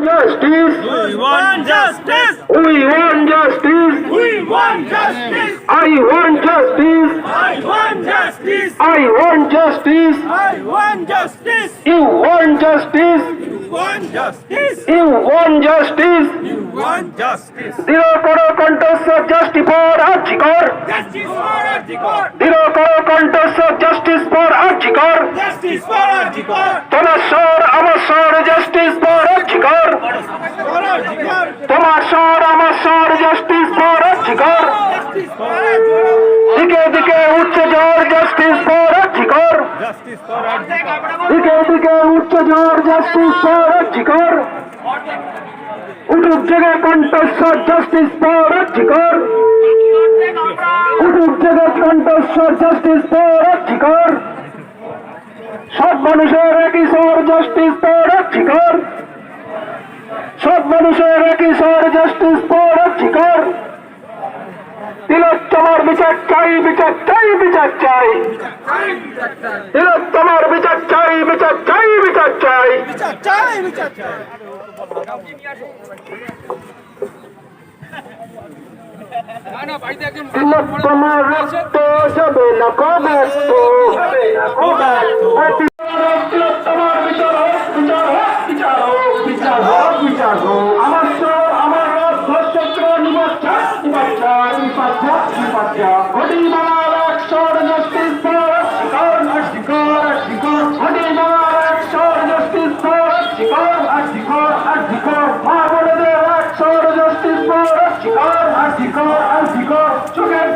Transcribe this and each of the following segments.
justice. We want justice. We want justice. We want justice. I want justice. I want justice. I want justice. I want justice. You want justice. You want justice. You want justice. You want justice. Zero koro contest of justice for Archikor. Justice for Arjikor. Zero koro contest of justice for Archikor. Justice for Arjikor. তোমার স্বর আমার স্বর justice for RG Kar. For Arjikor. তোমার স্বর আমার স্বর justice for RG Kar. Justice for Arjikor. দিকে দিকে উচ্চ ঝড় justice for RG Kar. Justice for Arjikor. দিকে দিকে উচ্চ ঝড় জাস্টিস ফর আর্জিকর। উঠুক জেগে কণ্ঠস্বর জাস্টিস ফর আর্জিকর। উঠুক জেগে কণ্ঠস্বর জাস্টিস ফর আর্জিকর। সব মানুষের একই স্বর জাস্টিস ফর আর্জিকর। সব মানুষের একই স্বর জাস্টিস ফর আর্জিকর। তিলোত্তমার বিচার চাই, বিচার চাই, বিচার চাই। তিলোত্তমার বিচার চাই, বিচার চাই, বিচার চাই। বিচার চাই, বিচার চাই। তিলোত্তমার রক্ত যাবে না কবস্ত। তিলোত্তমার বিচার হোক, বিচার হোক, বিচার হোক, বিচার হোক, বিচার হোক। আমার স্বর, আমার রথ, ধর্ষত্র নিবাচ্ছা, নিবাচ্ছা, নিবাচ্ছা, নিবাচ্ছা। ঘটি বাংলার এক স্বর জাস্টিস ফর আর্জিকর, আর্জিকর, আর্জিকর। ঘটি বাংলার এক স্বর জাস্টিস ফর আর্জিকর, আর্জিকর, আর্জিকর। মা বোনেদের এক স্বর জাস্টিস ফর আর্জিকর, আর্জিকর, আর্জিকর। চোখের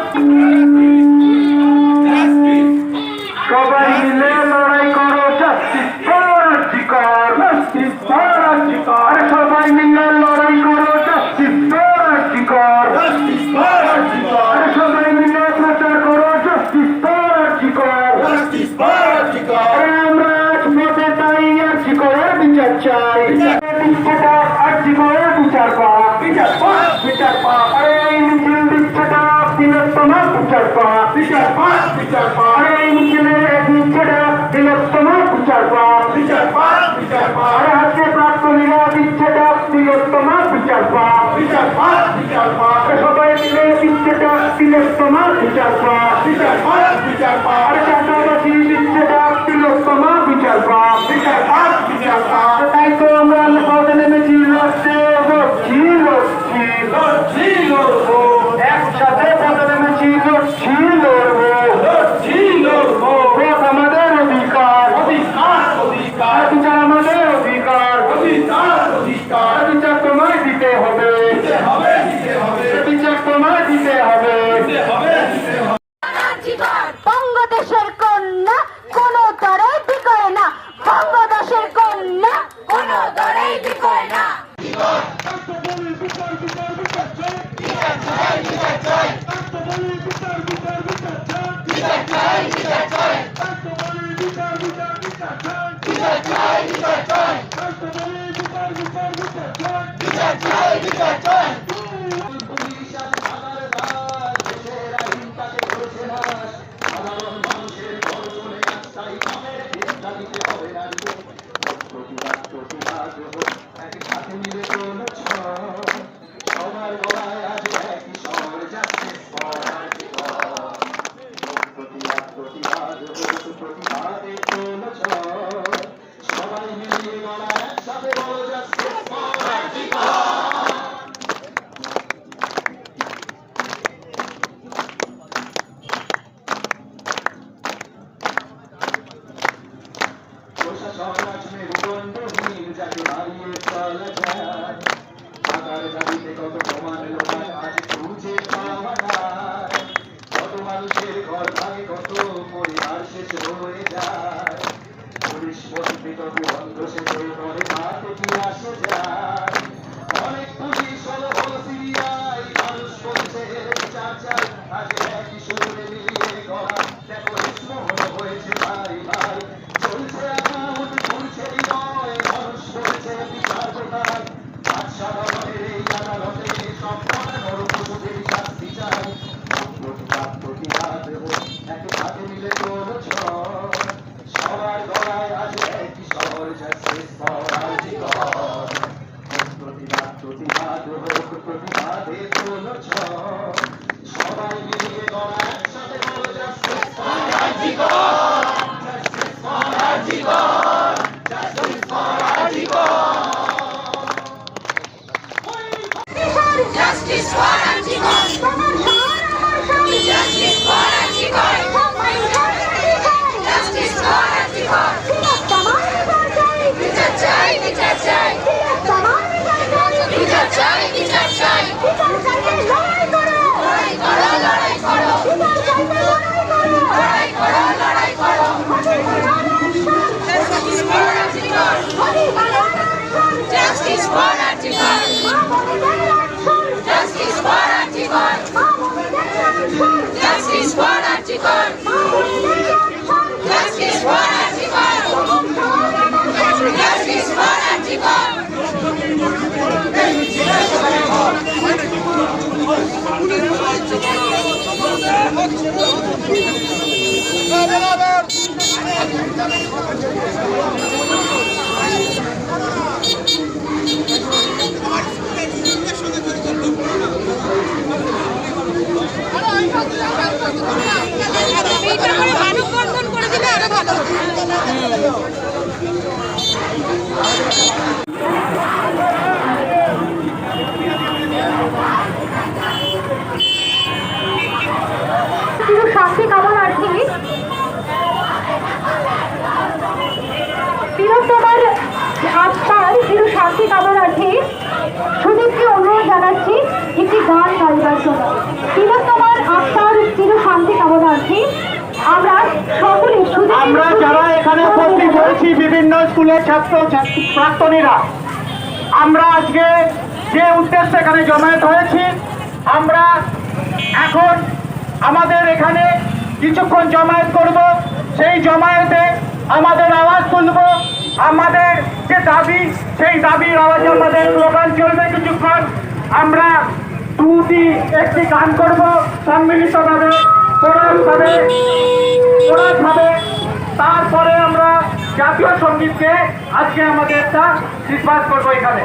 সবাই মিলে লড়াই করো justice for RG Kar, justice for RG Kar. সবাই মিলে লড়াই করো justice for RG Kar, Justice for Arjikor. সবাই মিলে প্রচার করো justice for RG Kar. Justice for Arjikor. আমরা আজ ভোটে তাই আর্জিকরের বিচার চাই। দিচ্ছেটা আর্জিকরের বিচার পা, বিচার পাক, বিচার পা। আরে এই মিছিল দিচ্ছেটা তিলোত্তমার বিচার পা, বিচার পাক, বিচার পাক, আরে এই মিছিলে দিচ্ছেটা তিলোত্তমার বিচার পা, বিচার পাক, বিচার পাক, আরে হাতে প্রাক্তনীরা দিচ্ছেটা তিলোত্তমার বিচার পা। বিচার পাক, বিচার পাক, সবাই মিলে দিচ্ছেটা তিলোত্তমার বিচার পা। বিচার পাক, বিচার পাক, আরে চাঁদাবাসী দিচ্ছেটা তিলোত্তমার বিচার পা। বিচার পাক, বিচার পাক। তাই তো আমরা পথে নেমেছি, লড়তে লড়ছি, লড়ছি, লড়ছি, লড়বো, একসাথে পথে নেমেছি, লড়ছি, লড়বো। লড়ছি, লড়বো। ভোট আমাদের অধিকার, অধিকার, অধিকার, বিচার আমাদের অধিকার। অধিকার, অধিকার। বিচার তোমায় দিতে হবে, দিতে হবে, দিতে হবে, বিচার তোমায় দিতে হবে। দিতে হবে, দিতে হবে। বঙ্গদেশের কন্যা কোনো দরে বিকয় না, বঙ্গদেশের কন্যা কোনো দরেই বিকয় না। মানুষের ঘর ভাঙে, কত পরিবার শেষ হয়ে যায়। পুলিশ মন্ত্রী তবে বন্ধ শেষে ঘরে মাঠে কি আসে যায়। অনেক পুলিশ হলো হলো সিরিয়ায়, মানুষ বলছে বিচার চাই। আজ একই সুরে মিলিয়ে গড়া দেখো ইসমহল হয়েছে ভাই ভাই। চলছে আগুন, চলছে হৃদয়, মানুষ বলছে বিচার কোথায়। বাদশা ভবনের এই আদালতে সব নর পশুদের শাস্তি চাই। প্রতিবাদ প্রতিবাদ এক হাতে মিলে তোলো ঝড়, সবার গলায় আজ একই স্বর, justice for RG Kar. Justice for Antigone! তোমার শহর আমার শহর! Justice for Antigone! সবাই সরকারি! Justice for Antigone! তিলোত্তমার বিচার চাই! বিচার চাই! বিচার চাই! তিলোত্তমার বিচার চাই! বিচার চাই! বিচার চাই! বিচার চাইতে লড়াই করো! লড়াই করো! লড়াই করো! বিচার চাইতে লড়াই করো! লড়াই করো! লড়াই করো! Justice for Antigone! Justice for Antigone! Justice for Antigone! Justice for Antigone! Justice for Antigone! Justice for Antigone! এইটা করে মানববন্ধন করে দিলে আরো ভালো হতো। শুধু শান্তি কামনার্থী তিলোত্তমার আত্মার চির শান্তি কামনার্থী সুদীপকে অনুরোধ জানাচ্ছি একটি গান গাইবার জন্য। তিলোত্তমার আত্মার চির শান্তি কামনার্থী আমরা সকলে আমরা যারা এখানে উপস্থিত হয়েছি বিভিন্ন স্কুলের ছাত্র প্রাক্তনীরা, আমরা আজকে যে উদ্দেশ্যে এখানে জমায়েত হয়েছি, আমরা এখন আমাদের এখানে কিছুক্ষণ জমায়েত করব। সেই জমায়েতে আমাদের আওয়াজ তুলব, আমাদের যে দাবি সেই দাবির আওয়াজে আমাদের স্লোগান চলবে কিছুক্ষণ। আমরা একটি গান করব সম্মিলিতভাবে, কোরআনভাবে। তারপরে আমরা জাতীয় সঙ্গীতকে আজকে আমাদের একটা নির্বাচ করবো এখানে।